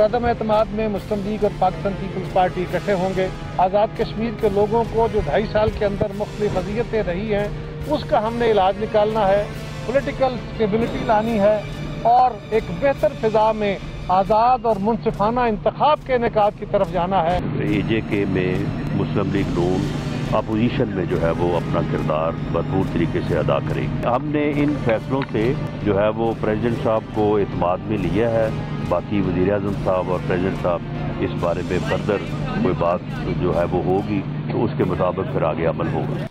अदम एतमाद में मुस्लिम लीग और पाकिस्तान पीपल्स पार्टी इकट्ठे होंगे। आज़ाद कश्मीर के लोगों को जो 2.5 साल के अंदर मुख्तलिफ अज़ियतें रही हैं उसका हमने इलाज निकालना है, पॉलिटिकल स्टेबिलिटी लानी है और एक बेहतर फिजा में आज़ाद और मुनसिफाना इंतखाब के इनेकाद की तरफ जाना है। AJK में मुस्लिम लीग नून अपोजिशन में जो है वो अपना किरदार भरपूर तरीके से अदा करेगी। हमने इन फैसलों से जो है वो प्रेसिडेंट साहब को एतमाद में लिया है। बाकी वज़ीर आज़म साहब और प्रेसिडेंट साहब इस बारे में फर्दर कोई बात जो है वो होगी तो उसके मुताबिक फिर आगे अमल होगा।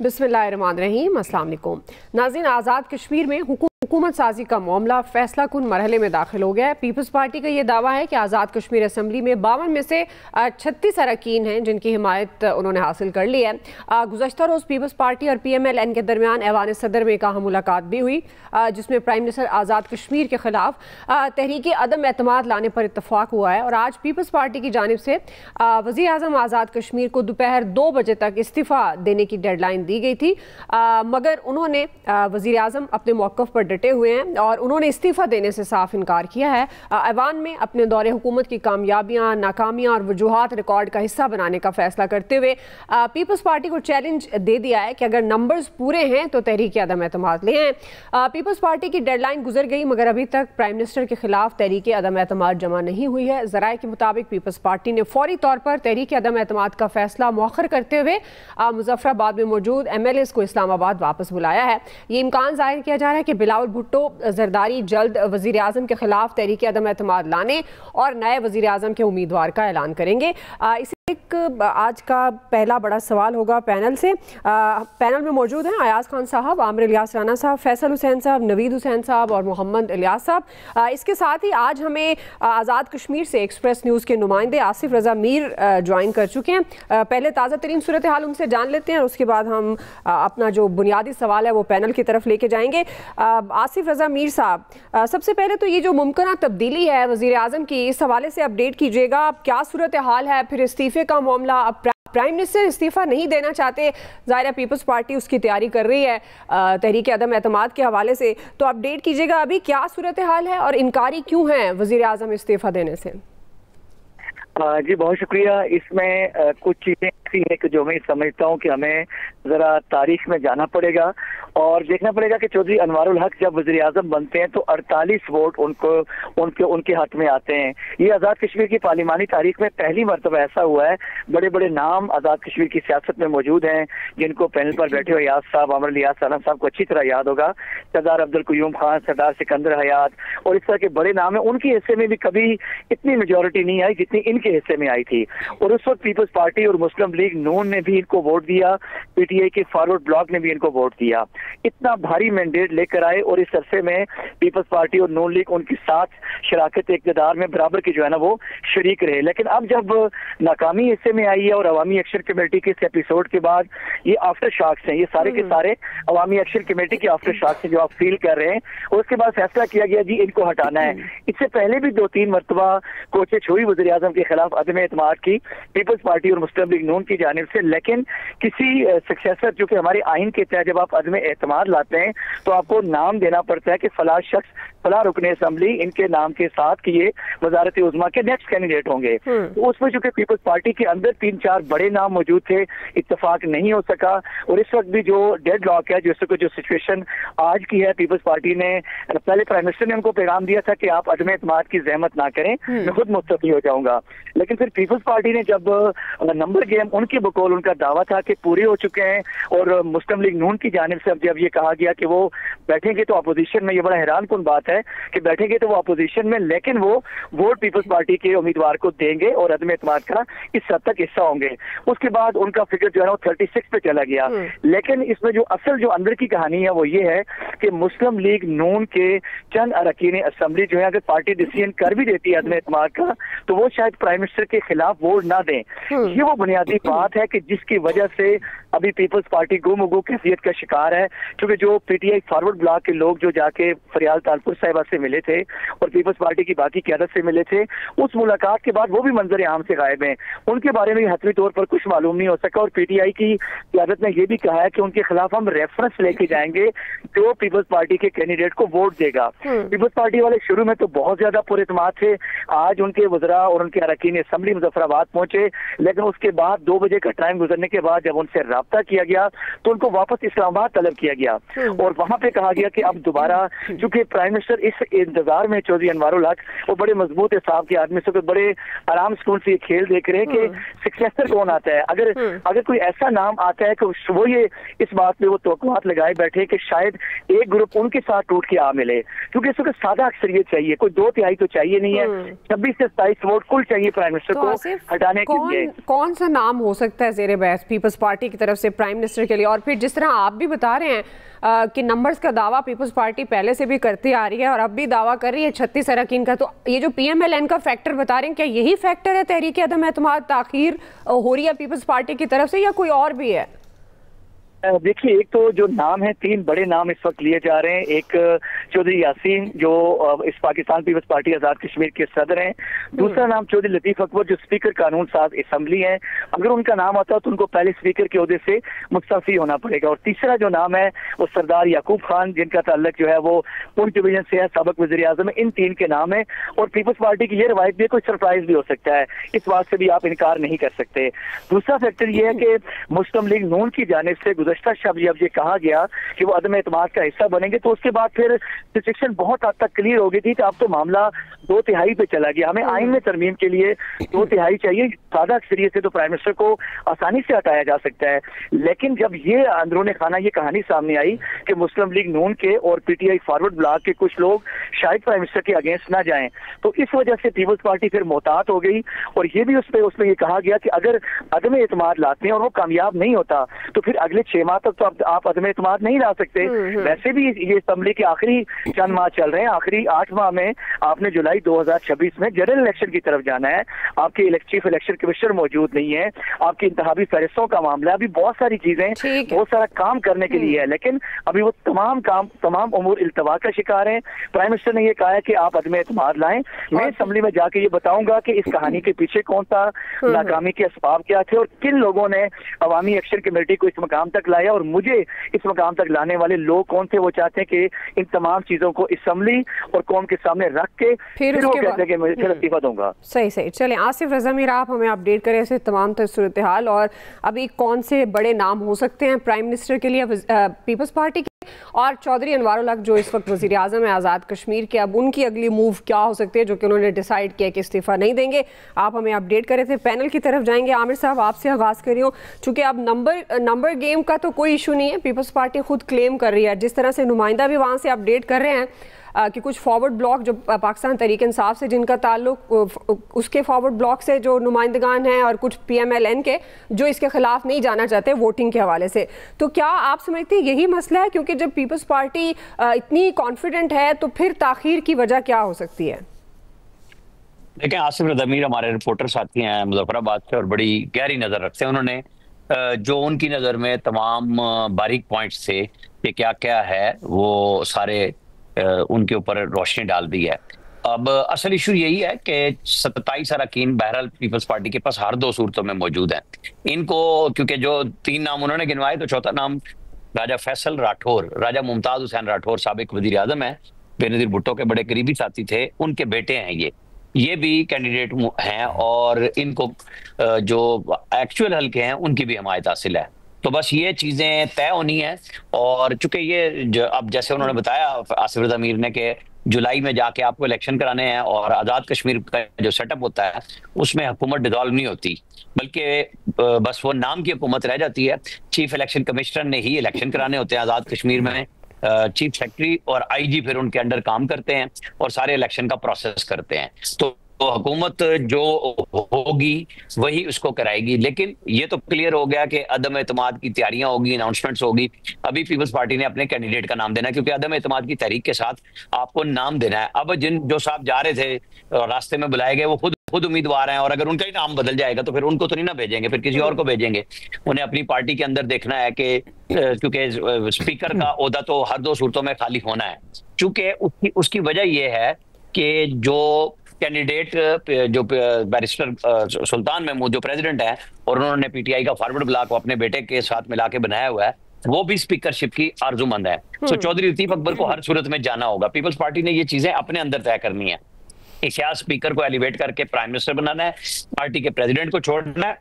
बिस्मिल्लाहिर्रहमानिर्रहीम, अस्सलाम वालेकुम नाज़रीन। आज़ाद कश्मीर में हुकूमत साजी का मामला फैसला कुन मरहले में दाखिल हो गया है। पीपल्स पार्टी का ये दावा है कि आज़ाद कश्मीर असम्बली में 52 में से 36 अरकान हैं जिनकी हिमायत उन्होंने हासिल कर ली है। गुज़श्ता रोज़ पीपल्स पार्टी और PMLN के दरमियान ऐवान सदर में एक अहम मुलाकात भी हुई जिसमें प्राइम मिनिस्टर आज़ाद कश्मीर के खिलाफ तहरीक अदम एतमाद लाने पर इतफाक़ हुआ है और आज पीपल्स पार्टी की जानिब से वज़ीर आज़म आज़ाद कश्मीर को दोपहर 2 बजे तक इस्तीफ़ा देने की डेडलाइन दी गई थी, मगर उन्होंने वज़ीर आज़म अपने मौक़िफ़ पर डटे हुए हैं और उन्होंने इस्तीफ़ा देने से साफ इनकार किया है। ऐवान में अपने दौरे हुकूमत की कामयाबियाँ, नाकामियाँ और वजूहात रिकॉर्ड का हिस्सा बनाने का फैसला करते हुए पीपल्स पार्टी को चैलेंज दे दिया है कि अगर नंबर्स पूरे हैं तो तहरीक अदम एतमाद ले आएं। पीपल्स पार्टी की डेडलाइन गुजर गई मगर अभी तक प्राइम मिनिस्टर के खिलाफ तहरीक अदम एतमाद जमा नहीं हुई है। ज़राए के मुताबिक पीपल्स पार्टी ने फौरी तौर पर तहरीक अदम एतमाद का फैसला मौखर करते हुए मुजफ्फराबाद में मौजूद MLAs को इस्लामाबाद वापस बुलाया है। ये इम्कान जाहिर किया जा रहा है कि बिलावल भुट्टो जरदारी जल्द वज़ीर आज़म के खिलाफ तहरीक अदम एतमाद लाने और नए वज़ीर आज़म के उम्मीदवार का ऐलान करेंगे। इसी एक आज का पहला बड़ा सवाल होगा पैनल से। पैनल में मौजूद हैं अयाज खान साहब, आमिर इलियास राना साहब, फैसल हुसैन साहब, नवीद हुसैन साहब और मोहम्मद इलियास साहब। इसके साथ ही आज हमें आज़ाद कश्मीर से एक्सप्रेस न्यूज़ के नुमाइंदे आसिफ रज़ा मीर ज्वाइन कर चुके हैं। पहले ताज़ा तरीन सूरत हाल उनसे जान लेते हैं और उसके बाद हम अपना जो बुनियादी सवाल है वो पैनल की तरफ लेके जाएंगे। आसिफ रज़ा मीर साहब, सबसे पहले तो ये जो मुमकिन तब्दीली है वज़ीर आज़म की, इस हवाले से अपडेट कीजिएगा। क्या सूरत हाल है? फिर इस्तीफ़े का मामला, अब प्राइम मिनिस्टर इस्तीफ़ा नहीं देना चाहते, ज़ाहिर पीपल्स पार्टी उसकी तैयारी कर रही है तहरीक अदम एतमाद के हवाले से, तो अपडेट कीजिएगा अभी क्या सूरत हाल है और इनकारी क्यों है वज़ीर आज़म इस्तीफ़ा देने से? जी बहुत शुक्रिया। इसमें कुछ चीज़ें ऐसी हैं कि जो मैं समझता हूँ कि हमें ज़रा तारीख में जाना पड़ेगा और देखना पड़ेगा कि चौधरी अनवारुल हक जब वज़ीर आज़म बनते हैं तो 48 वोट उनके हाथ में आते हैं। ये आज़ाद कश्मीर की पार्लिमानी तारीख में पहली मरतबा ऐसा हुआ है। बड़े बड़े नाम आज़ाद कश्मीर की सियासत में मौजूद हैं जिनको पैनल पर बैठे हुए अयाज साहब, आमिर इलियास राना साहब को अच्छी तरह याद होगा। सरदार अब्दुल क़य्यूम खान, सरदार सिकंदर हयात और इस तरह के बड़े नाम हैं। उनके हिस्से में भी कभी इतनी मेजोरिटी नहीं आई जितनी इनके हिस्से में आई थी और उस वक्त पीपल्स पार्टी और मुस्लिम लीग नून ने भी इनको वोट दिया, PTI के फॉरवर्ड ब्लॉक ने भी इनको वोट दिया। इतना भारी मैंडेट लेकर आए और इस अरसे में पीपल्स पार्टी और नून लीग उनके साथ शराकत इक़्तिदार में बराबर की जो है ना वो शरीक रहे। लेकिन अब जब नाकामी हिस्से में आई है और अवामी एक्शन कमेटी के इस एपिसोड के बाद ये आफ्टर शॉक्स हैं, ये सारे के सारे अवामी एक्शन कमेटी के आफ्टर शॉक्स हैं जो आप फील कर रहे हैं और उसके बाद फैसला किया गया जी इनको हटाना है। इससे पहले भी 2-3 मरतबा कोशिश हुई वज़ीर आज़म के खिलाफ अदम एतमाद की पीपल्स पार्टी और मुस्लिम लीग नून की जानिब से, लेकिन किसी सक्सेसर जो कि हमारे आइन के तहत जब आप अदम एतमाद लाते हैं तो आपको नाम देना पड़ता है कि फला शख्स, फला रुकने असम्बली इनके नाम के साथ कि ये वजारत उज़्मा के नेक्स्ट कैंडिडेट होंगे। तो उसमें चूंकि पीपल्स पार्टी के अंदर 3-4 बड़े नाम मौजूद थे, इत्तेफाक नहीं हो सका और इस वक्त भी जो डेड लॉक है, जो सिचुएशन आज की है, पीपल्स पार्टी ने पहले प्राइम मिनिस्टर ने उनको पैगाम दिया था कि आप अदम एतमाद की जहमत ना करें, मैं खुद मुस्तफ़ी हो जाऊंगा। लेकिन फिर पीपल्स पार्टी ने जब नंबर गेम उनके बकौल उनका दावा था कि पूरे हो चुके हैं और मुस्लिम लीग नून की जानिब से जब ये कहा गया कि वो बैठेंगे तो अपोजिशन में, ये बड़ा हैरान कुन बात है कि बैठेंगे तो वो अपोजिशन में लेकिन वो वोट पीपल्स पार्टी के उम्मीदवार को देंगे और अदम एतमाद का इस हद तक हिस्सा होंगे। उसके बाद उनका फिगर जो है ना 36 पे चला गया। लेकिन इसमें जो असल जो अंदर की कहानी है वो ये है कि मुस्लिम लीग नून के चंद अरकान असम्बली जो है अगर पार्टी डिसीजन कर भी देती है अदम एतमाद का तो वो शायद प्राइम मिनिस्टर के खिलाफ वोट ना दें। ये वो बुनियादी बात है कि जिसकी वजह से अभी पीपल्स पार्टी गुमगु कैफियत का शिकार है, क्योंकि जो पीटीआई फॉरवर्ड ब्लॉक के लोग जो जाके फरियाल तालपुर साहिबा से मिले थे और पीपल्स पार्टी की बाकी क़यादत से मिले थे, उस मुलाकात के बाद वो भी मंजर आम से गायब हैं। उनके बारे में हतमी तौर पर कुछ मालूम नहीं हो सका और पीटीआई की क़यादत ने यह भी कहा है कि उनके खिलाफ हम रेफरेंस लेके जाएंगे जो पीपल्स पार्टी के कैंडिडेट को वोट देगा। पीपल्स पार्टी वाले शुरू में तो बहुत ज्यादा पुरएतमाद थे। आज उनके वज़रा और उनके अरकान असम्बली मुजफ्फराबाद पहुंचे, लेकिन उसके बाद 2 बजे का टाइम गुजरने के बाद जब उनसे राब्ता किया गया तो उनको वापस इस्लामाबाद तलब किया गया और वहां पे कहा गया कि अब दोबारा, चूंकि प्राइम मिनिस्टर इस इंतजार में चौधरी अनवारुल हक वो बड़े मजबूत हिसाब के आदमी से बड़े आराम सुकून से ये खेल देख रहे हैं कि सक्सेसर कौन आता है। अगर कोई ऐसा नाम आता है कि वो ये इस बात पे वो तवक्कुआत लगाए बैठे कि शायद एक ग्रुप उनके साथ टूट के आ मिले, क्योंकि इस वक्त सादा अक्सरियत चाहिए, कोई 2/3 तो चाहिए नहीं है, 26 से 27 वोट कुल चाहिए प्राइम मिनिस्टर को हटाने के लिए। कौन सा नाम हो सकता है ज़ेरे बहस पीपल्स पार्टी की तरफ से प्राइम मिनिस्टर के लिए? और फिर जिस तरह आप भी बता रहे हैं कि नंबर्स का दावा पीपल्स पार्टी पहले से भी करती आ रही है और अब भी दावा कर रही है 36 अरकान का, तो ये जो PMLN का फैक्टर बता रहे हैं, क्या यही फैक्टर है तहरीक अदम एतमाद ताखीर हो रही है पीपल्स पार्टी की तरफ से, या कोई और भी है? देखिए, एक तो जो नाम है, 3 बड़े नाम इस वक्त लिए जा रहे हैं। एक चौधरी यासीन जो इस पाकिस्तान पीपल्स पार्टी आजाद कश्मीर के सदर हैं। दूसरा नाम चौधरी लतीफ अकबर जो स्पीकर कानून साज असम्बली हैं। अगर उनका नाम आता तो उनको पहले स्पीकर के ओहदे से मुस्तफी होना पड़ेगा। और तीसरा जो नाम है वो सरदार याकूब खान, जिनका ताल्लुक जो है वो पुंछ डिवीजन से है, साबिक वज़ीर आज़म है। इन 3 के नाम है और पीपल्स पार्टी की ये रवायत भी कोई सरप्राइज भी हो सकता है, इस बात से भी आप इनकार नहीं कर सकते। दूसरा फैक्टर ये है कि मुस्लिम लीग नून की जानिब से गुज़श्ता शब जब ये कहा गया कि वो अदम एतमाद का हिस्सा बनेंगे तो उसके बाद फिर सिचुएशन बहुत हद तक क्लियर हो गई थी कि अब तो मामला 2/3 पे चला गया। हमें आइन में तरमीम के लिए 2/3 चाहिए। सादा अक्सरियत से तो प्राइम मिनिस्टर को आसानी से हटाया जा सकता है, लेकिन जब ये अंदरूनी खाना ये कहानी सामने आई कि मुस्लिम लीग नून के और पीटीआई फॉरवर्ड ब्लॉक के कुछ लोग शायद प्राइम मिनिस्टर के अगेंस्ट ना जाएं, तो इस वजह से पीपल्स पार्टी फिर मोहतात हो गई और ये भी उसमें ये कहा गया कि अगर अदम एतमाद लाते हैं और वो कामयाब नहीं होता तो फिर अगले 6 माह तक तो आप अदम एतमाद नहीं ला सकते। वैसे भी ये असम्बली के आखिरी चंद माह चल रहे हैं, आखिरी 8 माह में आपने जुलाई 2026 में जनरल इलेक्शन की तरफ जाना है। आपके चीफ इलेक्शन कमिश्नर मौजूद नहीं है, आपकी इंतखाबी फहरिस्तों का मामला है, अभी बहुत सारी चीजें, बहुत सारा काम करने के लिए है, लेकिन अभी वो तमाम उमूर इल्तवा का शिकार है। प्राइम मिनिस्टर ने ये कहा है कि आप अदम एतमाद लाएं। मैं असम्बली में जाके ये बताऊंगा कि इस कहानी के पीछे कौन था, नाकामी के असबाब क्या थे और किन लोगों ने अवामी एक्शन कमेटी को इस मकाम तक लाया और मुझे इस मकाम तक लाने वाले लोग कौन थे। वो चाहते हैं कि इन तमाम चीजों को असम्बली और कौम के सामने रख के फिर वो कहते हैं कि मैं फिर इस्तीफा दूंगा। सही चले आसिफ रजा मीर, आप हमें अपडेट करें ऐसे तमाम सूरत हाल और अभी कौन से बड़े नाम हो सकते हैं प्राइम मिनिस्टर के लिए पीपल्स पार्टी के, और चौधरी अनवारुल हक जो इस वक्त वज़ीर आज़म है आज़ाद कश्मीर के, अब उनकी अगली मूव क्या हो सकती है जो कि उन्होंने डिसाइड किया कि इस्तीफा नहीं देंगे। आप हमें अपडेट करे थे। पैनल की तरफ जाएंगे। आमिर साहब, आपसे आगाज़ कर रही हूँ, चूँकि अब नंबर गेम का तो कोई इशू नहीं है, पीपल्स पार्टी खुद क्लेम कर रही है, जिस तरह से नुमाइंदा भी वहाँ से अपडेट कर रहे हैं कि कुछ फॉरवर्ड ब्लॉक जो पाकिस्तान तहरीक इंसाफ से जिनका ताल्लुक, उसके फॉरवर्ड ब्लॉक से जो नुमाइंदगान हैं और कुछ PMLN के जो इसके खिलाफ नहीं जाना चाहते वोटिंग के हवाले से, तो क्या आप समझते हैं यही मसला है? क्योंकि जब पीपल्स पार्टी इतनी कॉन्फिडेंट है तो फिर ताखीर की वजह क्या हो सकती है? देखें, आसिफ रजा मीर हमारे रिपोर्टर साथी हैं मुजफ्फराबाद से और बड़ी गहरी नजर रखते हैं। उन्होंने जो उनकी नजर में तमाम बारीक पॉइंट्स थे कि क्या क्या है वो सारे उनके ऊपर रोशनी डाल दी है। अब असल इशू यही है कि 27 अरकान बहरहाल पीपल्स पार्टी के पास हर 2 सूरतों में मौजूद हैं। इनको क्योंकि जो 3 नाम उन्होंने गिनवाए, तो चौथा नाम राजा फैसल राठौर, राजा मुमताज हुसैन राठौर साबिक वजीर आजम है, बेनजीर भुट्टो के बड़े करीबी साथी थे, उनके बेटे हैं ये भी कैंडिडेट हैं और इनको जो एक्चुअल हल्के हैं उनकी भी हमायत हासिल है। तो बस ये चीजें तय होनी है और चूंकि ये अब जैसे उन्होंने बताया आसिफ रजा मीर ने कि जुलाई में जाके आपको इलेक्शन कराने हैं और आजाद कश्मीर का जो सेटअप होता है उसमें हुकूमत डिसॉल्व नहीं होती, बल्कि बस वो नाम की हुकूमत रह जाती है। चीफ इलेक्शन कमिश्नर ने ही इलेक्शन कराने होते हैं आजाद कश्मीर में, चीफ सेक्रेटरी और IG फिर उनके अंडर काम करते हैं और सारे इलेक्शन का प्रोसेस करते हैं। तो हुकूमत जो होगी वही उसको कराएगी। लेकिन ये तो क्लियर हो गया कि अदम एतमाद की तैयारियां होगी, अनाउंसमेंट्स होगी। अभी पीपल्स पार्टी ने अपने कैंडिडेट का नाम देना है, क्योंकि अदम एतमाद की तहरीक के साथ आपको नाम देना है। अब जो साहब जा रहे थे रास्ते में बुलाए गए वो खुद खुद उम्मीदवार हैं और अगर उनका ही नाम बदल जाएगा तो फिर उनको तो नहीं ना भेजेंगे, फिर किसी और को भेजेंगे। उन्हें अपनी पार्टी के अंदर देखना है कि क्योंकि स्पीकर का ओहदा तो हर 2 सूरतों में खाली होना है। चूंकि उसकी वजह यह है कि जो कैंडिडेट जो बैरिस्टर सुल्तान महमूद जो प्रेसिडेंट है और उन्होंने पीटीआई का फॉरवर्ड ब्लॉक को अपने बेटे के साथ मिला के बनाया हुआ है, वो भी स्पीकरशिप की आरजूमंद है। तो चौधरी लतीफ अकबर को हर सूरत में जाना होगा। पीपल्स पार्टी ने ये चीजें अपने अंदर तय करनी है। क्या स्पीकर को एलिवेट करके प्राइम मिनिस्टर बनाना है, पार्टी के प्रेसिडेंट को छोड़ना है,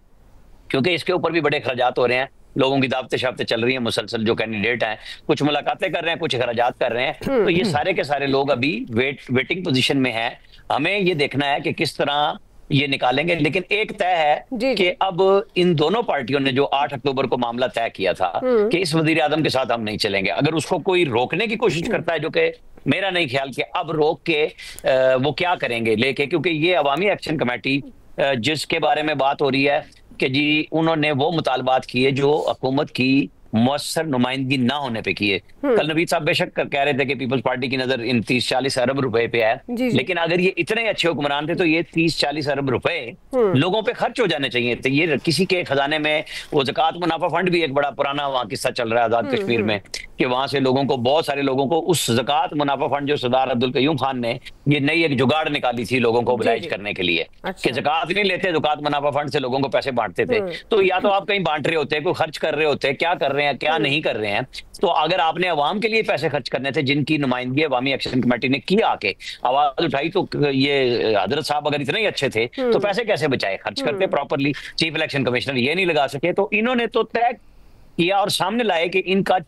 क्योंकि इसके ऊपर भी बड़े खर्चात हो रहे हैं। लोगों की दावतें शावतें चल रही हैं मुसलसल, जो कैंडिडेट हैं कुछ मुलाकातें कर रहे हैं, कुछ खर्चात कर रहे हैं। तो ये सारे के सारे लोग अभी वेटिंग पोजीशन में हैं। हमें ये देखना है कि किस तरह ये निकालेंगे। लेकिन एक तय है कि अब इन दोनों पार्टियों ने जो 8 अक्टूबर को मामला तय किया था कि इस वजीर आजम के साथ हम नहीं चलेंगे, अगर उसको कोई रोकने की कोशिश करता है, जो कि मेरा नहीं ख्याल कि अब रोक के वो क्या करेंगे लेके, क्योंकि ये अवामी एक्शन कमेटी जिसके बारे में बात हो रही है कि जी उन्होंने वो मुतालबात किए जो हुकूमत की मुअस्सर नुमाइंदगी ना होने पे किए। कल नवीद साहब बेशक कह रहे थे कि पीपल्स पार्टी की नजर इन 30-40 अरब रुपए पे है, लेकिन अगर ये इतने अच्छे हुक्मरान थे तो ये 30-40 अरब रुपए लोगों पे खर्च हो जाने चाहिए थे। ये किसी के खजाने में वो ज़कात मुनाफा फंड भी एक बड़ा पुराना वहाँ किस्सा चल रहा है आजाद कश्मीर में, कि वहां से लोगों को, बहुत सारे लोगों को उस ज़कात मुनाफा फंड जो सरदार अब्दुल कयूम खान ने ये नई एक जुगाड़ निकाली थी लोगों को मोबिलाइज करने के लिए कि ज़कात नहीं लेते, ज़कात मुनाफा फंड से लोगों को पैसे बांटते थे। तो या तो आप कहीं बांट रहे होते, कोई खर्च कर रहे होते, क्या कर रहे हैं क्या नहीं कर रहे हैं। तो अगर आपने अवाम के लिए पैसे खर्च करने थे जिनकी नुमाइंदगी अवामी एक्शन कमेटी ने की, आके आवाज उठाई, तो ये हजरत साहब अगर इतने ही अच्छे थे तो पैसे कैसे बचाए, खर्च करते प्रॉपरली। चीफ इलेक्शन कमिश्नर ये नहीं लगा सके, तो इन्होंने तो तय किया और सामने लाए कि इनका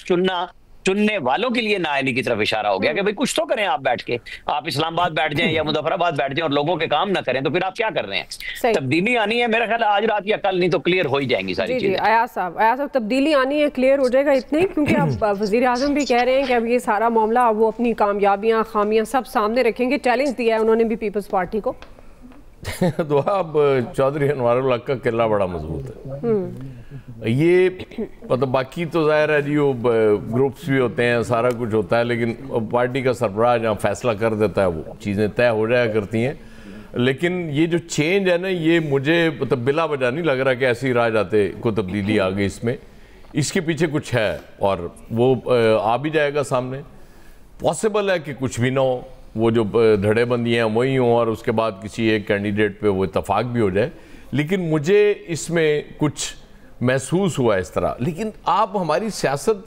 चुनने वालों के लिए नाअहली की तरफ इशारा हो गया कि भाई कुछ तो करें आप बैठ के। आप इस्लामाबाद बैठ जाएं या मुजफ्फराबाद बैठ जाएं और लोगों के काम ना करें तो फिर आप क्या कर रहे हैं। तब्दीली आनी है, मेरा ख्याल आज रात या कल, नहीं तो क्लियर हो ही जाएंगी सारी चीजें। आयाज साहब तब्दीली आनी है, क्लियर हो जाएगा इतने, क्योंकि अब वजीर आजम भी कह रहे हैं कि अब ये सारा मामला वो अपनी कामयाबियां खामियां सब सामने रखेंगे। चैलेंज दिया है उन्होंने भी पीपल्स पार्टी को। दुआ, अब चौधरी अनवारुल हक का किला बड़ा मजबूत है। ये मतलब बाकी तो जाहिर है जी वो ग्रुप्स भी होते हैं, सारा कुछ होता है, लेकिन पार्टी का सरबराह जहाँ फैसला कर देता है वो चीज़ें तय हो जाया करती हैं। लेकिन ये जो चेंज है ना, ये मुझे मतलब बिला वजह नहीं लग रहा कि ऐसी राह जाते को तब्दीली आ गई इसमें। इसके पीछे कुछ है और वो आ भी जाएगा सामने। पॉसिबल है कि कुछ भी ना हो, वो जो धड़ेबंदियाँ वही हों और उसके बाद किसी एक कैंडिडेट पे वो इत्तेफाक भी हो जाए। लेकिन मुझे इसमें कुछ महसूस हुआ इस तरह। लेकिन आप हमारी सियासत,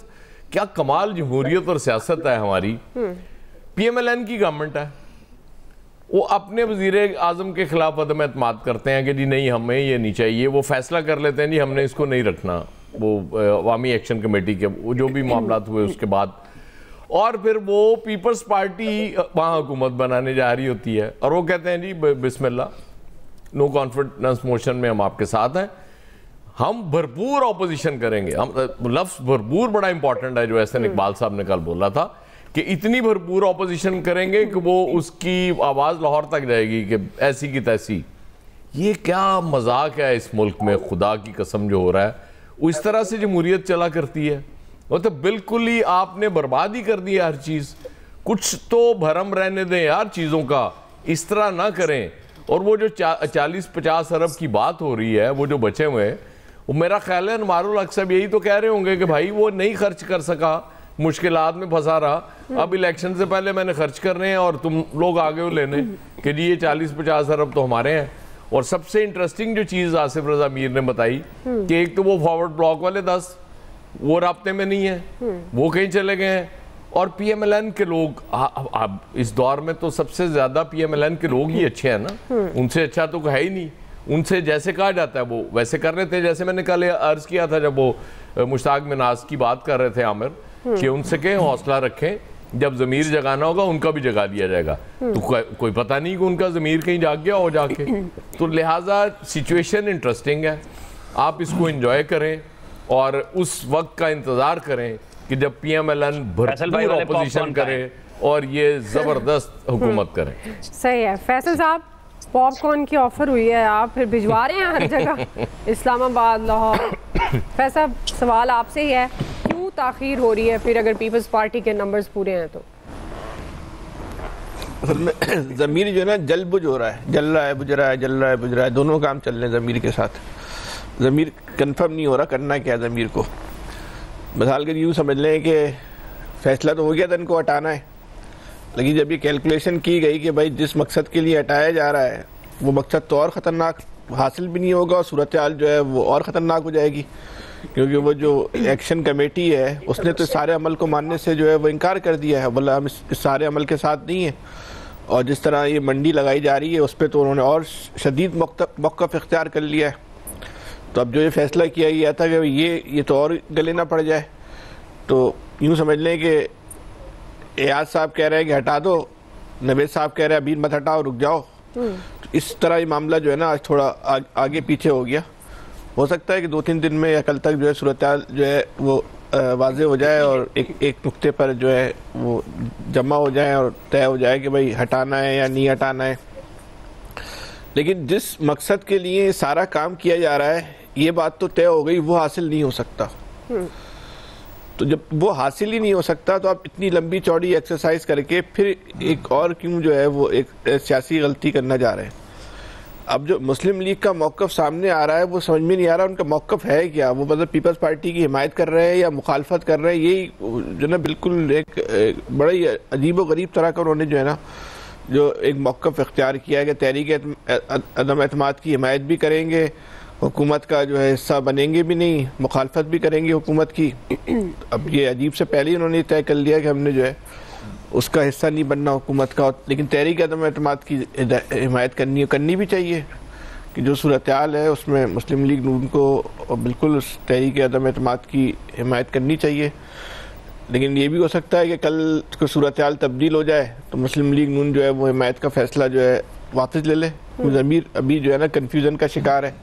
क्या कमाल जमहूरियत और सियासत है हमारी। PMLN की गवर्नमेंट है, वो अपने वजीर आजम के खिलाफ अदम एतमाद करते हैं कि जी नहीं हमें ये नहीं चाहिए। वो फैसला कर लेते हैं जी हमने इसको नहीं रखना, वो अवामी एक्शन कमेटी के वो जो भी मामला हुए उसके बाद। और फिर वो पीपल्स पार्टी वहाँ हुकूमत बनाने जा रही होती है और वो कहते हैं जी बिस्मिल्लाह, नो कॉन्फिडेंस मोशन में हम आपके साथ हैं, हम भरपूर ऑपोजिशन करेंगे। हम लफ्ज़ भरपूर बड़ा इंपॉर्टेंट है, जो एहसन इकबाल साहब ने कल बोला था कि इतनी भरपूर ऑपोजिशन करेंगे कि वो उसकी आवाज़ लाहौर तक जाएगी कि ऐसी की तैसी। ये क्या मजाक है इस मुल्क में, खुदा की कसम जो हो रहा है। वो इस तरह से जमहूरियत चला करती है, वो तो बिल्कुल ही आपने बर्बाद ही कर दी हर चीज़। कुछ तो भरम रहने दें यार चीज़ों का, इस तरह ना करें। और वो जो 40-50 अरब की बात हो रही है, वो जो बचे हुए हैं, वो मेरा ख्याल है अनवारुल हक साहब यही तो कह रहे होंगे कि भाई वो नहीं खर्च कर सका, मुश्किलात में फंसा रहा, अब इलेक्शन से पहले मैंने खर्च करने हैं और तुम लोग आगे हो लेने कि जी ये 40-50 अरब तो हमारे हैं। और सबसे इंटरेस्टिंग जो चीज़ आसिफ रजा मीर ने बताई कि एक तो वो फॉरवर्ड ब्लॉक वाले 10 वो राब्ते में नहीं है, वो कहीं चले गए हैं। और PMLN के लोग अब इस दौर में तो सबसे ज़्यादा PMLN के लोग ही अच्छे हैं ना, उनसे अच्छा तो है ही नहीं। उनसे जैसे कहा जाता है वो वैसे कर रहे थे। जैसे मैंने कल अर्ज़ किया था जब वो मुश्ताक मिनाज की बात कर रहे थे आमिर, कि उनसे कहें हौसला रखें, जब ज़मीर जगाना होगा उनका भी जगा दिया जाएगा। तो कोई पता नहीं कि उनका ज़मीर कहीं जाग गया हो जाके। तो लिहाजा सिचुएशन इंटरेस्टिंग है, आप इसको इंजॉय करें और उस वक्त का इंतज़ार करें कि जब PMLN भरपूर ऑपोजिशन करे और ये ज़बरदस्त हुकूमत करे। सही है फैसल साहब, पॉपकॉर्न की ऑफर हुई है, आप फिर भिजवा रहे हैं हर जगह, इस्लामाबाद, लाहौर। फैसल सवाल आपसे ही है, क्यों ताख़ीर हो रही है फिर अगर पीपल्स पार्टी के नंबर्स पूरे हैं तो? असल में ज़मीर जो है ना जल बुझ हो रहा है, जल रहा है, बुझ रहा है, जल रहा है, बुझ रहा है, दोनों काम चल रहे हैं ज़मीर के साथ। ज़मीर कंफर्म नहीं हो रहा करना क्या है ज़मीर को। मिसाल के यूँ समझ लें कि फैसला तो हो गया था इनको हटाना है, लेकिन जब ये कैलकुलेशन की गई कि भाई जिस मकसद के लिए हटाया जा रहा है वो मकसद तो और ख़तरनाक हासिल भी नहीं होगा और सूरत हाल जो है वो और ख़तरनाक हो जाएगी, क्योंकि वो जो एक्शन कमेटी है उसने तो सारे अमल को मानने से जो है वो इनकार कर दिया है, बोला हम इस सारे अमल के साथ नहीं है। और जिस तरह ये मंडी लगाई जा रही है उस पर तो उन्होंने और शदीद मौक़िफ़ इख्तियार कर लिया है। तो अब जो ये फैसला किया गया था कि ये तो और गले ना पड़ जाए, तो यूँ समझ लें कि एयाज साहब कह रहे हैं कि हटा दो, नवेद साहब कह रहे हैं अभी मत हटाओ, रुक जाओ। तो इस तरह ये मामला जो है ना आज थोड़ा आगे पीछे हो गया। हो सकता है कि 2-3 दिन में या कल तक जो है सूरत हाल जो है वो वाज़े हो जाए और एक नुक्ते पर जो है वो जमा हो जाए और तय हो जाए कि भाई हटाना है या नहीं हटाना है। लेकिन जिस मकसद के लिए सारा काम किया जा रहा है ये बात तो तय हो गई, वो हासिल नहीं हो सकता। तो जब वो हासिल ही नहीं हो सकता तो आप इतनी लंबी चौड़ी एक्सरसाइज करके फिर एक और क्यों जो है वो एक सियासी गलती करना जा रहे हैं। अब जो मुस्लिम लीग का मौक़िफ़ सामने आ रहा है वो समझ में नहीं आ रहा उनका मौक़िफ़ है क्या। वो मतलब पीपल्स पार्टी की हिमायत कर रहे हैं या मुखालफत कर रहे हैं, यही जो ना बिल्कुल एक बड़ा ही अजीब व गरीब तरह का उन्होंने जो है ना जो एक मौक़िफ़ इख्तियार किया है कि तहरीक अदम एतमाद की हिमायत भी करेंगे, हुकूमत का जो है हिस्सा बनेंगे भी नहीं, मुखालफत भी करेंगे हुकूमत की। अब ये अजीब से पहले ही उन्होंने तय कर लिया कि हमने जो है उसका हिस्सा नहीं बनना हुकूमत का। लेकिन तहरीक अदम एतमाद की हिमायत करनी भी चाहिए कि जो सूरत हाल है उसमें मुस्लिम लीग नून को बिल्कुल उस तहरीक अदम एतमाद की हिमायत करनी चाहिए। लेकिन ये भी हो सकता है कि कल को सूरत हाल तब्दील हो जाए तो मुस्लिम लीग नून जो है वो हिमायत का फैसला जो है वापस ले ले। ज़मीर अभी जो है ना कन्फ्यूज़न का शिकार है।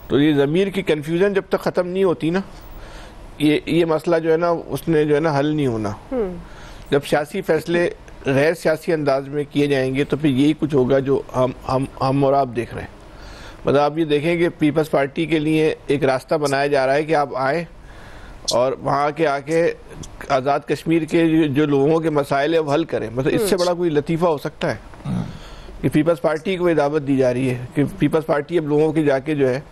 तो ये ज़मीर की कन्फ्यूज़न जब तक ख़त्म नहीं होती ना ये मसला जो है ना उसने जो है ना हल नहीं होना। जब सियासी फैसले गैर सियासी अंदाज में किए जाएंगे तो फिर यही कुछ होगा जो हम और आप देख रहे हैं। मतलब आप ये देखें कि पीपल्स पार्टी के लिए एक रास्ता बनाया जा रहा है कि आप आए और वहाँ के आके आज़ाद कश्मीर के जो लोगों के मसाइल है वो हल करें। मतलब इससे बड़ा कोई लतीफ़ा हो सकता है कि पीपल्स पार्टी को दावत दी जा रही है कि पीपल्स पार्टी अब लोगों के जाके जो है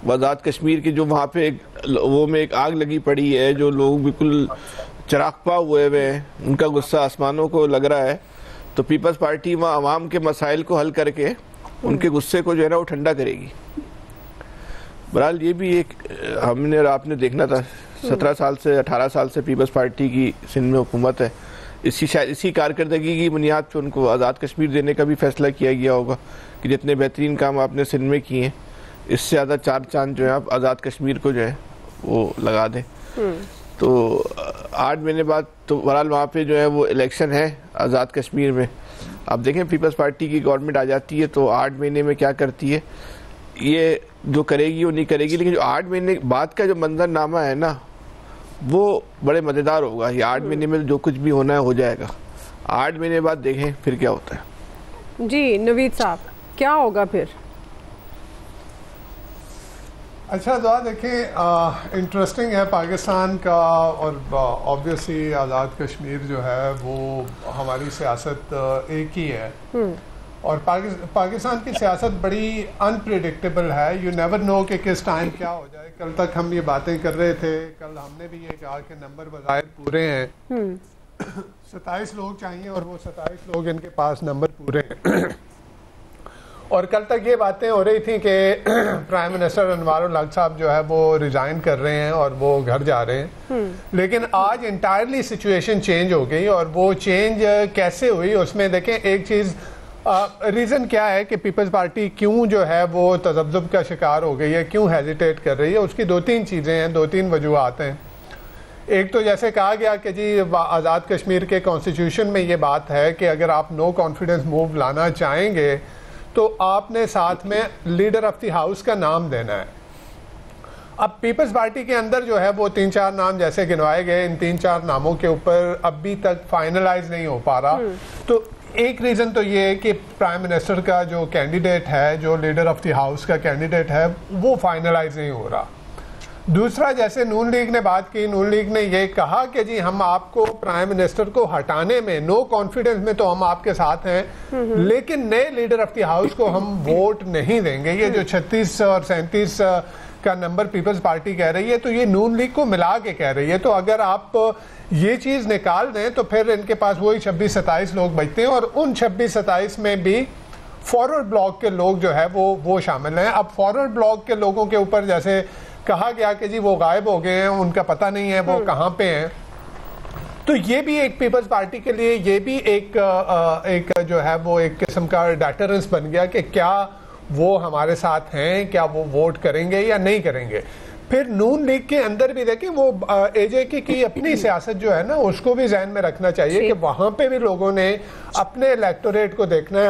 आज़ाद कश्मीर की जो वहाँ पे वो में एक आग लगी पड़ी है, जो लोग बिल्कुल चरागपा हुए हैं, उनका गुस्सा आसमानों को लग रहा है, तो पीपल्स पार्टी वहाँ आवाम के मसाइल को हल करके उनके गुस्से को जो है ना वो ठंडा करेगी। बहरहाल ये भी एक हमने और आपने देखना था 17 साल से 18 साल से पीपल्स पार्टी की सिंध में हुकूमत है। इसी कारकर्दगी की बुनियाद पर उनको आज़ाद कश्मीर देने का भी फैसला किया गया होगा कि जितने बेहतरीन काम आपने सिंध में किए हैं इससे ज़्यादा 4 चांद जो है आप आज़ाद कश्मीर को जो है वो लगा दें। तो 8 महीने बाद तो बहरहाल वहाँ पे जो है वो इलेक्शन है आज़ाद कश्मीर में। आप देखें पीपल्स पार्टी की गवर्नमेंट आ जाती है तो 8 महीने में क्या करती है, ये जो करेगी वो नहीं करेगी। लेकिन जो 8 महीने बाद का जो मंजरनामा है ना वो बड़े मज़ेदार होगा। ये 8 महीने में जो कुछ भी होना है हो जाएगा, 8 महीने बाद देखें फिर क्या होता है। जी नवीद साहब क्या होगा फिर? अच्छा दुआ देखें, इंटरेस्टिंग है पाकिस्तान का और ऑब्वियसली आज़ाद कश्मीर जो है वो हमारी सियासत एक ही है और पाकिस्तान की सियासत बड़ी अनप्रिडिक्टेबल है। यू नेवर नो कि किस टाइम क्या हो जाए। कल तक हम ये बातें कर रहे थे, कल हमने भी ये कहा कि नंबर बज़ाहिर पूरे हैं 27 लोग चाहिए और वो 27 लोग इनके पास नंबर पूरे हैं। और कल तक ये बातें हो रही थी कि प्राइम मिनिस्टर अनवारुल हक साहब जो है वो रिज़ाइन कर रहे हैं और वो घर जा रहे हैं। लेकिन आज इंटायरली सिचुएशन चेंज हो गई और वो चेंज कैसे हुई उसमें देखें एक चीज़ रीज़न क्या है कि पीपल्स पार्टी क्यों जो है वो तज़ब्ज़ुब का शिकार हो गई है, क्यों हेजिटेट कर रही है। उसकी 2-3 चीज़ें हैं, 2-3 वजूहात हैं। एक तो जैसे कहा गया कि जी आज़ाद कश्मीर के कॉन्स्टिट्यूशन में ये बात है कि अगर आप नो कॉन्फिडेंस मूव लाना चाहेंगे तो आपने साथ में लीडर ऑफ द हाउस का नाम देना है। अब पीपल्स पार्टी के अंदर जो है वो 3-4 नाम जैसे गिनवाए गए, इन 3-4 नामों के ऊपर अभी तक फाइनलाइज नहीं हो पा रहा। तो एक रीज़न तो ये है कि प्राइम मिनिस्टर का जो कैंडिडेट है, जो लीडर ऑफ द हाउस का कैंडिडेट है, वो फाइनलाइज नहीं हो रहा। दूसरा, जैसे नून लीग ने बात की, नून लीग ने ये कहा कि जी हम आपको प्राइम मिनिस्टर को हटाने में, नो कॉन्फिडेंस में तो हम आपके साथ हैं, लेकिन नए लीडर ऑफ द हाउस को हम वोट नहीं देंगे। ये जो 36 और 37 का नंबर पीपल्स पार्टी कह रही है, तो ये नून लीग को मिला के कह रही है। तो अगर आप ये चीज निकाल दें तो फिर इनके पास वही 26-27 लोग बचते हैं, और उन 26-27 में भी फॉरवर्ड ब्लॉक के लोग जो है वो शामिल हैं। अब फॉरवर्ड ब्लॉक के लोगों के ऊपर जैसे कहा गया कि जी वो गायब हो गए हैं, उनका पता नहीं है वो कहां पे हैं, तो ये भी एक पीपल्स पार्टी के लिए ये भी एक जो है वो एक किस्म का डेटरेंस बन गया कि क्या वो हमारे साथ हैं, क्या वो वोट करेंगे या नहीं करेंगे। फिर नून लीग के अंदर भी देखें, वो एजेके की अपनी सियासत जो है ना, उसको भी ज़हन में रखना चाहिए कि वहां पे भी लोगों ने अपने इलेक्टोरेट को देखना है,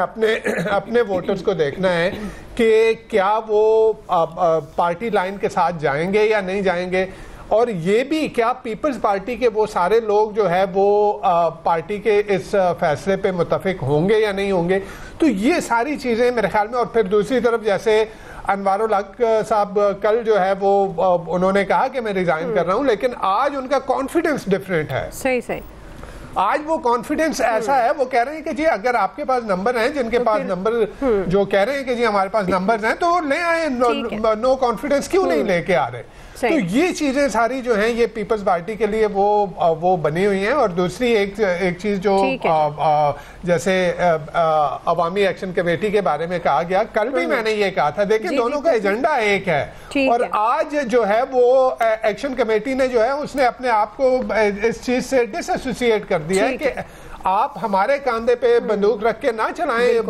अपने वोटर्स को देखना है कि क्या वो पार्टी लाइन के साथ जाएंगे या नहीं जाएंगे, और ये भी क्या पीपल्स पार्टी के वो सारे लोग जो है वो पार्टी के इस फैसले पे मुत्तफिक होंगे या नहीं होंगे। तो ये सारी चीज़ें मेरे ख्याल में। और फिर दूसरी तरफ जैसे अनवारुल हक साहब कल जो है वो उन्होंने कहा कि मैं रिजाइन कर रहा हूं, लेकिन आज उनका कॉन्फिडेंस डिफरेंट है। सही आज वो कॉन्फिडेंस ऐसा है, वो कह रहे हैं कि जी अगर आपके पास नंबर हैं, जिनके पास नंबर जो कह रहे हैं कि जी हमारे पास नंबर्स हैं, तो ले आए। नो कॉन्फिडेंस क्यों नहीं लेके आ रहे। तो ये चीजें सारी जो हैं ये पीपल्स पार्टी के लिए वो बनी हुई हैं। और दूसरी एक चीज जो जैसे अवामी एक्शन कमेटी के बारे में कहा गया, कल भी मैंने ये कहा था, देखिए दोनों का एजेंडा एक है, और आज जो है वो एक्शन कमेटी ने जो है उसने अपने आप को इस चीज से डिसएसोसिएट कर दिया है कि आप हमारे कंधे पे बंदूक रख के ना चलाएं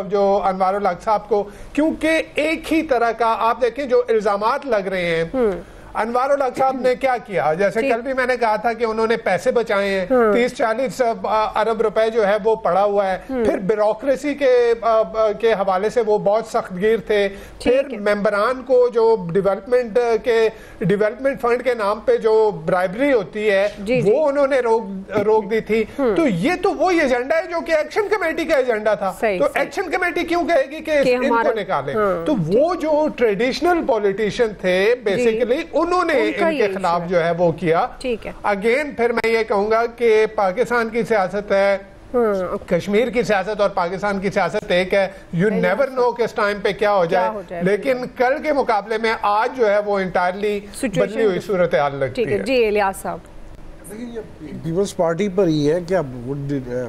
जो अनवारुल हक साहब को, क्योंकि एक ही तरह का आप देखें जो इल्जामात लग रहे हैं। अनवारुल हक साहब ने क्या किया, जैसे कल भी मैंने कहा था कि उन्होंने पैसे बचाए हैं, 30-40 अरब रुपए जो है वो पड़ा हुआ है। फिर ब्यूरोक्रेसी के हवाले से वो बहुत सख्तगीर थे। फिर मेंबरान को जो डेवलपमेंट फंड के नाम पे जो ब्राइबरी होती है वो उन्होंने रोक दी थी। तो ये तो वो एजेंडा है जो कि एक्शन कमेटी का एजेंडा था। तो एक्शन कमेटी क्यों कहेगी कि इनको निकालें। तो वो जो ट्रेडिशनल पॉलिटिशियन थे बेसिकली उन्होंने इनके खिलाफ जो है वो किया। अगेन फिर मैं ये कहूंगा कि पाकिस्तान की सियासत है, कश्मीर की सियासत और पाकिस्तान की सियासत एक है। यू नेवर नो किस टाइम पे क्या हो जाए, लेकिन कल के मुकाबले में आज जो है वो इंटायरली बदली हुई सूरत हाल लगती है। जी इलियास साहब, देखिए ये पीपल्स पार्टी पर ही है कि अब वो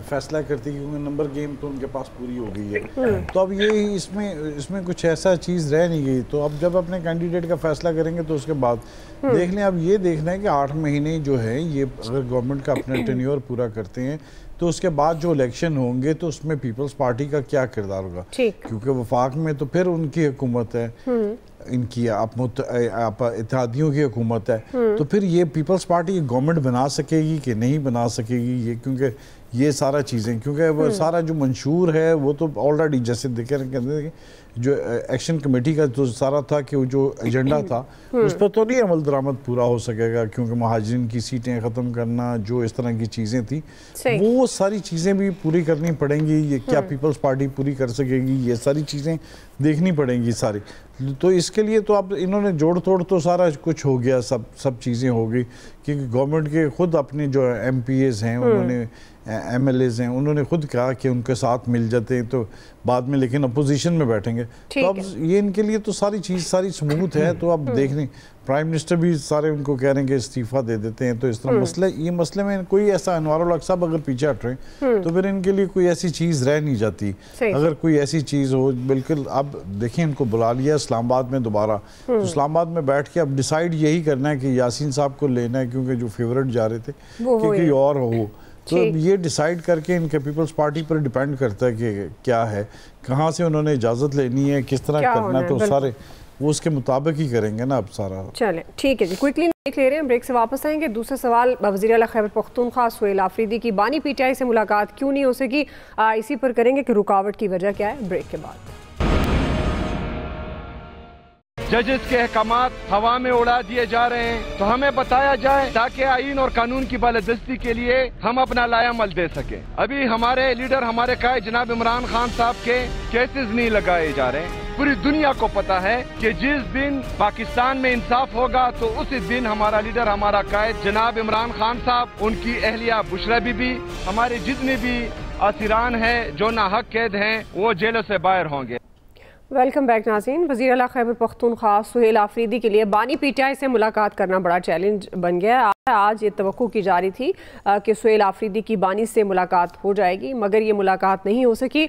फैसला करती है, क्योंकि नंबर गेम तो उनके पास पूरी हो गई है। तो अब ये इसमें कुछ ऐसा चीज़ रह नहीं गई। तो अब जब अपने कैंडिडेट का फैसला करेंगे तो उसके बाद देख लें। अब ये देखना है कि 8 महीने जो है ये अगर गवर्नमेंट का अपना टेन्योर पूरा करते हैं तो उसके बाद जो इलेक्शन होंगे तो उसमें पीपल्स पार्टी का क्या किरदार होगा, क्योंकि वफाक में तो फिर उनकी हुकूमत है, इनकी इत्तेहादियों की हुकूमत है। तो फिर ये पीपल्स पार्टी गवर्नमेंट बना सकेगी कि नहीं बना सकेगी, ये क्योंकि ये सारा चीज़ें, क्योंकि वो सारा जो मंशूर है वो तो ऑलरेडी जैसे कहते जो एक्शन कमेटी का जो सारा था कि वो जो एजेंडा था उस पर तो नहीं अमल दरामद पूरा हो सकेगा, क्योंकि महाजिरीन की सीटें ख़त्म करना, जो इस तरह की चीज़ें थी वो सारी चीज़ें भी पूरी करनी पड़ेंगी। ये क्या पीपल्स पार्टी पूरी कर सकेगी, ये सारी चीज़ें देखनी पड़ेंगी सारी। तो इसके लिए तो अब इन्होंने जोड़ तोड़ तो सारा कुछ हो गया, सब चीज़ें हो गई, क्योंकि गवर्नमेंट के खुद अपने जो MPAs हैं, उन्होंने MLAs हैं, उन्होंने खुद कहा कि उनके साथ मिल जाते हैं तो बाद में लेकिन अपोजिशन में बैठेंगे। तो अब ये इनके लिए तो सारी चीज़ सारी स्मूथ है। तो अब देखने प्राइम मिनिस्टर भी सारे उनको कह रहे हैं कि इस्तीफा दे देते हैं। तो इस तरह ये मसले में कोई ऐसा अनवारुल हक साहब अगर पीछे हट रहे तो फिर इनके लिए कोई ऐसी चीज़ रह नहीं जाती। अगर कोई ऐसी चीज़ हो बिल्कुल, अब देखें इनको बुला लिया इस्लामाबाद में दोबारा, तो इस्लामाबाद में बैठ के अब डिसाइड यही करना है कि यासीन साहब को लेना है, क्योंकि जो फेवरेट जा रहे थे कि कोई और हो। तो ये डिसाइड करके इनके पीपल्स पार्टी पर डिपेंड करता है कि क्या है, कहाँ से उन्होंने इजाज़त लेनी है, किस तरह करना है, तो सारे वो उसके मुताबिक ही करेंगे ना अब सारा। चलें ठीक है जी, क्विकली देख ले रहे हैं, ब्रेक से वापस आएंगे। दूसरा सवाल, वज़ीर आला खैबर पख्तूनख्वा सुहेल आफरीदी की बानी PTI से मुलाकात क्यों नहीं हो सकी, इसी पर करेंगे कि रुकावट की वजह क्या है, ब्रेक के बाद। जजेस के अहकामात हवा में उड़ा दिए जा रहे हैं, तो हमें बताया जाए ताकि आईन और कानून की बालादस्ती के लिए हम अपना लायामल दे सके। अभी हमारे लीडर, हमारे कायद जनाब इमरान खान साहब के केसेस नहीं लगाए जा रहे हैं। पूरी दुनिया को पता है कि जिस दिन पाकिस्तान में इंसाफ होगा तो उसी दिन हमारा लीडर, हमारा कायद जनाब इमरान खान साहब, उनकी अहलिया बुशरा बीबी, हमारे जितने भी असीरान हैं जो नाहक कैद हैं, वो जेलों से बाहर होंगे। वेलकम बैक नाज़रीन। वज़ीर आला खैबर पख्तूनख्वा सुहेल आफरीदी के लिए बानी पीटीआई से मुलाकात करना बड़ा चैलेंज बन गया है। आज ये तवक्को की जा रही थी कि सुहेल आफरीदी की बानी से मुलाकात हो जाएगी, मगर ये मुलाकात नहीं हो सकी।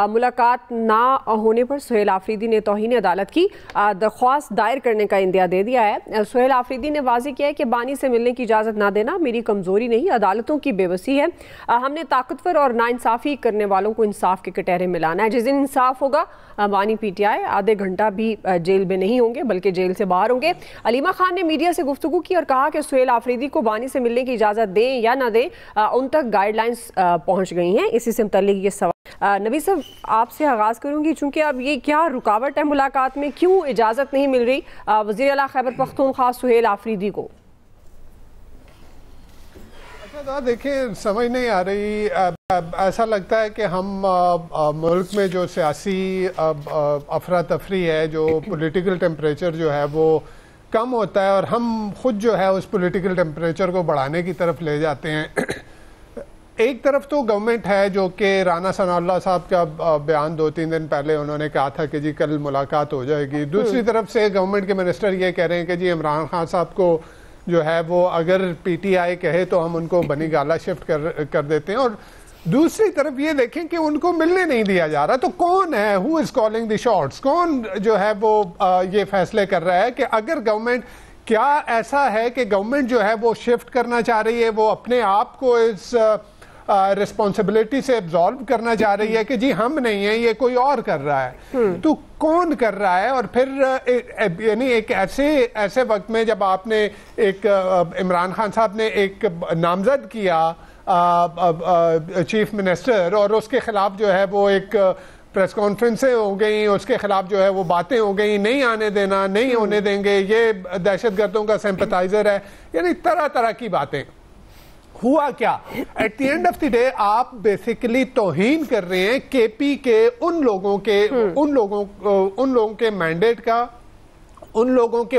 मुलाकात ना होने पर सुहेल आफरीदी ने तौहीन अदालत की दरख्वास्त दायर करने का इंदिया दे दिया है। सुहेल आफरीदी ने वाज़ेह किया है कि बानी से मिलने की इजाज़त ना देना मेरी कमज़ोरी नहीं, अदालतों की बेबसी है। हमने ताकतवर और नाइंसाफ़ी करने वालों को इंसाफ के कटहरे में लाना है। जिस दिन इंसाफ होगा बानी पीटीआई आधे घंटा भी जेल में नहीं होंगे बल्कि जेल से बाहर होंगे। अलीमा खान ने मीडिया से गुफ्तगू की और कहा कि सुहेल आफरीदी को बानी से मिलने की इजाज़त दें या ना दें, उन तक गाइडलाइंस पहुंच गई हैं। इसी से मुताल्लिक ये सवाल नबी साहब आपसे आगाज़ करूंगी, चूंकि अब ये क्या रुकावट है मुलाकात में, क्यों इजाज़त नहीं मिल रही वज़ीर आला खैबर पख्तूनख्वा सुहेल आफरीदी को? अच्छा देखिए, समझ नहीं आ रही। ऐसा लगता है कि हम मुल्क में जो सियासी अफरा तफरी है, जो पॉलिटिकल टेम्परेचर जो है वो कम होता है और हम खुद जो है उस पॉलिटिकल टेम्परेचर को बढ़ाने की तरफ ले जाते हैं। एक तरफ तो गवर्नमेंट है जो कि राना सनाउल्लाह साहब का बयान 2-3 दिन पहले उन्होंने कहा था कि जी कल मुलाकात हो जाएगी। दूसरी तरफ से गवर्नमेंट के मिनिस्टर ये कह रहे हैं कि जी इमरान खान साहब को जो है वो अगर पीटीआई कहे तो हम उनको बनी गाला शिफ्ट कर देते हैं। और दूसरी तरफ ये देखें कि उनको मिलने नहीं दिया जा रहा। तो कौन है, who is calling the shots? कौन जो है वो ये फैसले कर रहा है कि अगर गवर्नमेंट, क्या ऐसा है कि गवर्नमेंट जो है वो शिफ्ट करना चाह रही है, वो अपने आप को इस रिस्पॉन्सिबिलिटी से एब्जॉल्व करना चाह रही है कि जी हम नहीं है, ये कोई और कर रहा है। तो कौन कर रहा है? और फिर यानी एक ऐसे वक्त में जब आपने एक इमरान खान साहब ने एक नामजद किया चीफ मिनिस्टर और उसके खिलाफ जो है वो एक प्रेस कॉन्फ्रेंसें हो गई, उसके खिलाफ जो है वो बातें हो गई, नहीं आने देना, नहीं होने देंगे, ये दहशतगर्दों का सिंपथाइजर है, यानी तरह तरह की बातें। हुआ क्या? At the end of the day आप बेसिकली तौहीन कर रहे हैं केपी के उन लोगों के मैंडेट का, उन लोगों के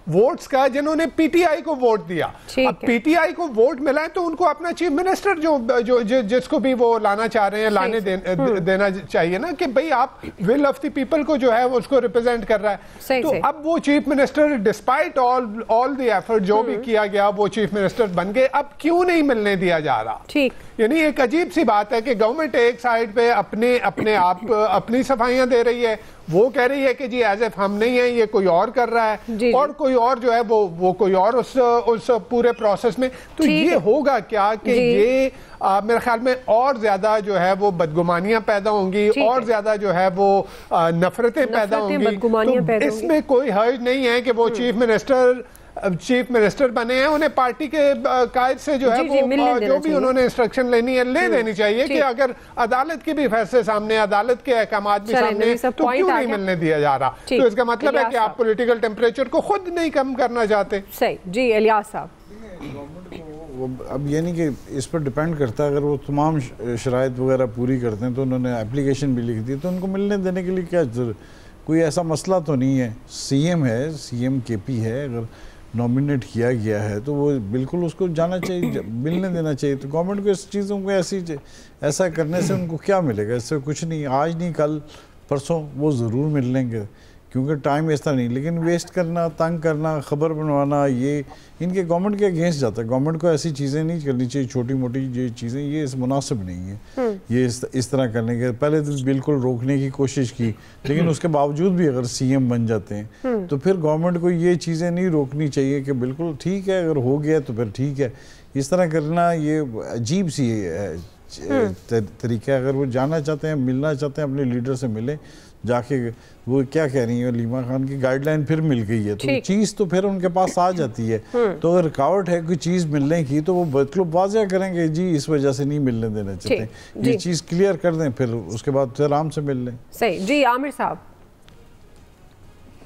वोट्स का जिन्होंने पीटीआई को वोट दिया। अब पीटीआई को वोट मिला है तो उनको अपना चीफ मिनिस्टर जिसको भी वो लाना चाह रहे हैं लाने देना चाहिए ना, कि भाई आप विल ऑफ द पीपल को जो है वो उसको रिप्रेजेंट कर रहा है। तो अब वो chief minister despite all the effort जो भी किया गया वो चीफ मिनिस्टर बन गए। अब क्यों नहीं मिलने दिया जा रहा? ठीक, यानी एक अजीब सी बात है कि गवर्नमेंट एक साइड पे अपने आप अपनी सफाइयां दे रही है, वो कह रही है कि जी एज एफ हम नहीं है, ये कोई और कर रहा है, और कोई और जो है वो कोई और उस पूरे प्रोसेस में। तो ये होगा क्या कि ये मेरे ख्याल में और ज्यादा जो है वो बदगुमानियां पैदा होंगी, और ज्यादा जो है वो नफरतें पैदा होंगी। तो इसमें कोई हर्ज नहीं है कि वो चीफ मिनिस्टर बने हैं, उन्हें पार्टी के कायद से जो है वो जो भी उन्होंने इंस्ट्रक्शन लेनी है ले देनी चाहिए कि अगर अदालत के भी फैसले सामने, अदालत के अहकाम भी सामने, तो क्यों नहीं मिलने दिया जा रहा? तो इसका मतलब है कि आप पॉलिटिकल टेम्परेचर को खुद नहीं कम करना चाहते। सही जी, इलियास साहब। अब ये नहीं कि इस पर डिपेंड करता है, अगर वो तमाम शराइत वगैरह पूरी करते हैं तो उन्होंने एप्लीकेशन भी लिख दी, तो उनको मिलने देने के लिए क्या कोई ऐसा मसला तो नहीं है। सीएम है, सीएम केपी है, अगर नॉमिनेट किया गया है तो वो बिल्कुल उसको जाना चाहिए, मिलने देना चाहिए। तो गवर्नमेंट को इस चीज़ों को ऐसा करने से उनको क्या मिलेगा? इससे कुछ नहीं, आज नहीं कल परसों वो ज़रूर मिल लेंगे, क्योंकि टाइम ऐसा नहीं। लेकिन वेस्ट करना, तंग करना, खबर बनवाना, ये इनके गवर्नमेंट के अगेंस्ट जाता है। गवर्नमेंट को ऐसी चीज़ें नहीं करनी चाहिए, छोटी मोटी ये चीज़ें, ये मुनासिब नहीं है ये इस तरह करने के। पहले तो बिल्कुल रोकने की कोशिश की, लेकिन उसके बावजूद भी अगर सीएम बन जाते हैं तो फिर गवर्नमेंट को ये चीज़ें नहीं रोकनी चाहिए कि बिल्कुल ठीक है, अगर हो गया तो फिर ठीक है। इस तरह करना ये अजीब सी तरीका है। अगर वो जाना चाहते हैं, मिलना चाहते हैं, अपने लीडर से मिलें जाके। वो क्या कह रही है, लीमा खान की गाइडलाइन फिर मिल गई है तो चीज़ तो फिर उनके पास आ जाती है। तो अगर रुकावट है कोई चीज़ मिलने की तो वो बिल्कुल वाज़ेह करेंगे, जी इस वजह से नहीं मिलने देना चाहते, ये चीज़ क्लियर कर दें, फिर उसके बाद फिर आराम से मिल लें। सही जी। आमिर साहब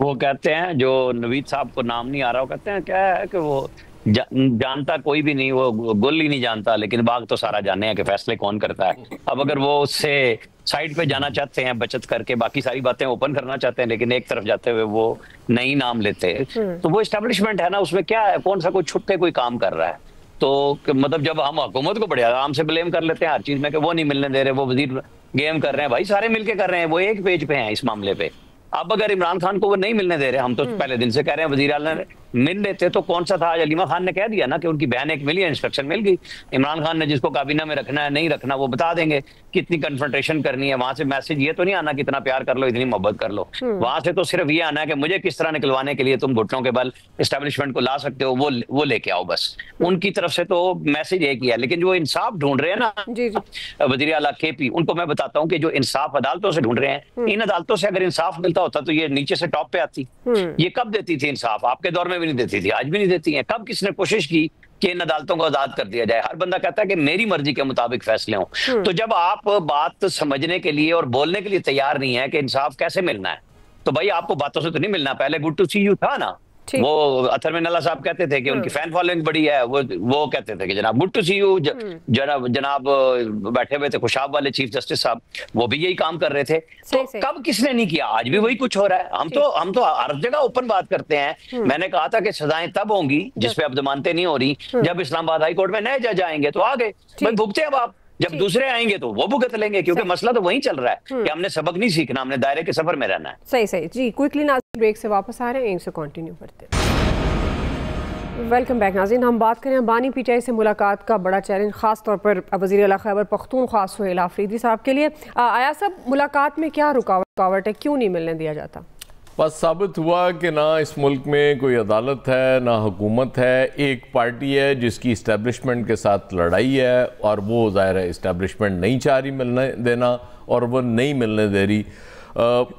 वो कहते हैं, जो नवीद साहब को नाम नहीं आ रहा, वो कहते हैं क्या है कि वो जानता कोई भी नहीं, वो गुल ही नहीं जानता, लेकिन बाग तो सारा जाने हैं कि फैसले कौन करता है। अब अगर वो उससे साइड पे जाना चाहते हैं बचत करके, बाकी सारी बातें ओपन करना चाहते हैं, लेकिन एक तरफ जाते हुए वो नहीं नाम लेते। तो वो एस्टेब्लिशमेंट है ना, उसमें क्या है, कौन सा कोई छुप के कोई काम कर रहा है। तो मतलब जब हम हुकूमत को बड़े आराम से ब्लेम कर लेते हैं हर चीज में कि वो नहीं मिलने दे रहे, वो वजीर गेम कर रहे हैं, भाई सारे मिलके कर रहे हैं, वो एक पेज पे हैं इस मामले पे। अब अगर इमरान खान को वो नहीं मिलने दे रहे, हम तो पहले दिन से कह रहे हैं वजीर आला ने मिल लेते तो कौन सा था। आज अलीमा खान ने कह दिया ना कि उनकी बहन एक मिली है, इंस्ट्रक्शन मिल गई। इमरान खान ने जिसको काबीना में रखना है नहीं रखना वो बता देंगे, कितनी कन्फ्रंटेशन करनी है। वहां से मैसेज ये तो नहीं आना कितना प्यार कर लो, इतनी मोहब्बत कर लो। वहां से तो सिर्फ ये आना है कि मुझे किस तरह निकलवाने के लिए तुम घुटनों के बल एस्टेब्लिशमेंट को ला सकते हो, वो लेके आओ। बस उनकी तरफ से तो मैसेज एक ही है। लेकिन जो इंसाफ ढूंढ रहे हैं ना वजीर आला केपी, उनको मैं बताता हूँ कि जो इंसाफ अदालतों से ढूंढ रहे हैं, इन अदालतों से अगर इंसाफ मिलता होता तो ये नीचे से टॉप पे आती। ये कब देती थी इंसाफ? आपके दौर में भी नहीं देती थी, आज भी नहीं देती है। कब किसने कोशिश की कि इन अदालतों को आजाद कर दिया जाए? हर बंदा कहता है कि मेरी मर्जी के मुताबिक फैसले हों। तो जब आप बात समझने के लिए और बोलने के लिए तैयार नहीं है कि इंसाफ कैसे मिलना है, तो भाई आपको बातों से तो नहीं मिलना। पहले गुड टू सी यू था ना, वो अतर में नल्ला साहब कहते थे कि उनकी फैन फॉलोइंग बड़ी है, वो कहते थे कि जनाब गुड टू सी यू। जनाब बैठे हुए थे खुशाब वाले चीफ जस्टिस साहब, वो भी यही काम कर रहे थे। तो कब किसने नहीं किया? आज भी वही कुछ हो रहा है। हम तो हर जगह ओपन बात करते हैं। मैंने कहा था कि सजाएं तब होंगी जिसपे अब जमानतें नहीं हो रही, जब इस्लामाबाद हाई कोर्ट में नए जज आएंगे तो आ गए भाई भुगते। अब आप जब दूसरे आएंगे तो वो भुगत लेंगे, क्योंकि मसला तो वही चल रहा है कि हमने सबक नहीं सीखना, हमने दायरे के सफर में रहना है। सही जी। क्विकली नाज़रीन ब्रेक से वापस आ रहे हैं, यहीं से कंटिन्यू करते हैं। वेलकम बैक नाज़रीन। हम बात करें बानी पीटीआई से मुलाकात का बड़ा चैलेंज खास तौर पर वज़ीर आला खैबर पख्तूनख्वा सुहेल आफरीदी साहब के लिए। आया सब मुलाकात में क्या रुकावट है, क्यों नहीं मिलने दिया जाता? बस साबित हुआ कि ना इस मुल्क में कोई अदालत है ना हुकूमत है। एक पार्टी है जिसकी इस्टेब्लिशमेंट के साथ लड़ाई है और वो ज़ाहिर है इस्टेब्लिशमेंट नहीं चाह रही मिलने देना और वो नहीं मिलने दे रही।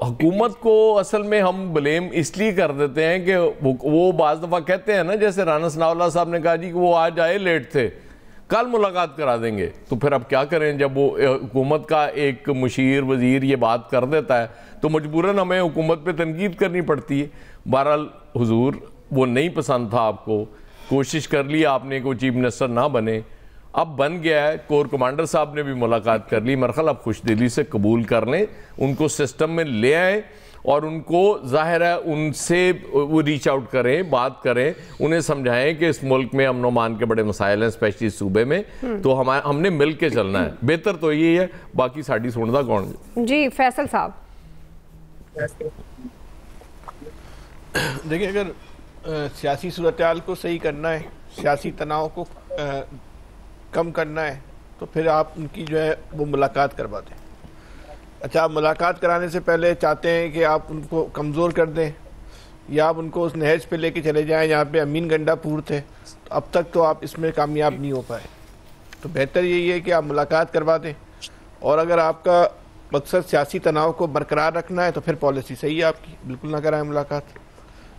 हुकूमत को असल में हम ब्लेम इसलिए कर देते हैं कि वो बाज़ दफ़ा कहते हैं ना, जैसे राना सनाउल्लाह साहब ने कहा जी कि वो आज आए लेट थे, कल मुलाकात करा देंगे। तो फिर अब क्या करें, जब वो हुकूमत का एक मुशीर वज़ीर ये बात कर देता है तो मजबूरन हमें हुकूमत पे तनकीद करनी पड़ती है। बहरहाल हुजूर वो नहीं पसंद था आपको, कोशिश कर ली आपने को चीफ मिनिस्टर ना बने, अब बन गया है। कोर कमांडर साहब ने भी मुलाकात कर ली, मरखल अब खुश दिली से कबूल कर लें, उनको सिस्टम में ले आए और उनको ज़ाहिर है उनसे वो रीच आउट करें, बात करें, उन्हें समझाएं कि इस मुल्क में अमन मान के बड़े मसाइल हैं, स्पेशली सूबे में, तो हमने मिल के चलना है। बेहतर तो यही है, बाकी साड़ी सुनता कौन जी। फैसल साहब देखिए, अगर सियासी सूरत-ए-हाल को सही करना है, सियासी तनाव को कम करना है, तो फिर आप उनकी जो है वो मुलाकात करवा दें। अच्छा, आप मुलाकात कराने से पहले चाहते हैं कि आप उनको कमज़ोर कर दें या आप उनको उस नहज पे लेके चले जाएं जहाँ पे अमीन गंडापुर थे, तो अब तक तो आप इसमें कामयाब नहीं हो पाए। तो बेहतर यही है कि आप मुलाकात करवा दें। और अगर आपका मकसद सियासी तनाव को बरकरार रखना है तो फिर पॉलिसी सही है आपकी, बिल्कुल ना कराएं मुलाकात।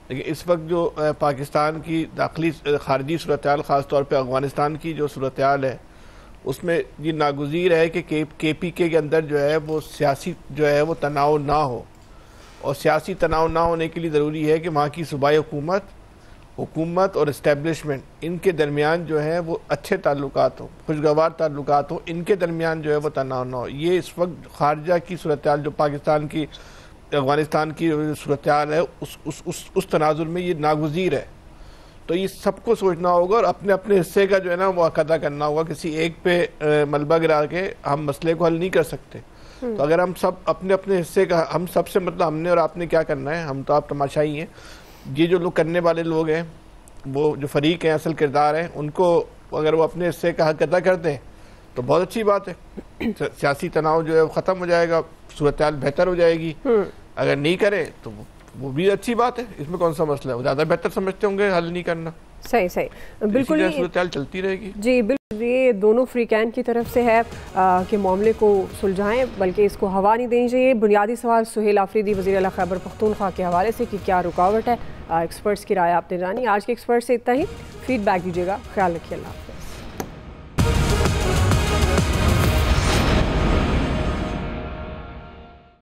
लेकिन इस वक्त जो पाकिस्तान की दाखिली खारजी सूरत-ए-हाल, ख़ास तौर पे अफ़गानिस्तान की जो सूरत-ए-हाल है, उसमें ये नागुज़ीर है कि KPK के अंदर जो है वो सियासी जो है वो तनाव ना हो। और सियासी तनाव ना होने के लिए ज़रूरी है कि वहाँ की सूबाई हुकूमत और इस्टेब्लिशमेंट, इनके दरमियान जो है वो अच्छे ताल्लुकात हों, खुशगवार ताल्लुकात हों, इनके दरमियान जो है वो तनाव ना हो। ये इस वक्त खारजा की सूरत-ए-हाल जो पाकिस्तान की अफ़गानिस्तान की सूरत-ए-हाल है उस तनाजुर में ये नागुज़ीर है। तो ये सबको सोचना होगा और अपने अपने हिस्से का जो है ना वो अदा करना होगा। किसी एक पे मलबा गिरा के हम मसले को हल नहीं कर सकते। तो अगर हम सब अपने अपने हिस्से का, हम सबसे मतलब हमने और आपने क्या करना है, हम तो आप तमाशाई हैं। ये जो लोग करने वाले लोग हैं, वो जो फरीक हैं, असल किरदार हैं, उनको अगर वो अपने हिस्से का हक अदा कर दें तो बहुत अच्छी बात है। सियासी तनाव जो है वो ख़त्म हो जाएगा, सूरत-ए-हाल बेहतर हो जाएगी। अगर नहीं करें तो वो भी अच्छी बात है, इसमें कौन सा मसला है। वो ज़्यादा बेहतर समझते होंगे हल नहीं करना। सही बिल्कुल, सूरत-ए-हाल चलती रहेगी जी। बिल्कुल, ये दोनों फ्रीकैन की तरफ से है कि मामले को सुलझाएं, बल्कि इसको हवा नहीं देनी चाहिए। बुनियादी सवाल सुहेल आफरीदी वज़ीर आला खैबर पख्तूनख्वा के हवाले से कि क्या रुकावट है, एक्सपर्ट्स की राय आपने जानी। आज के एक्सपर्ट से इतना ही, फीडबैक दीजिएगा। ख्याल रखिए। अल्लाह।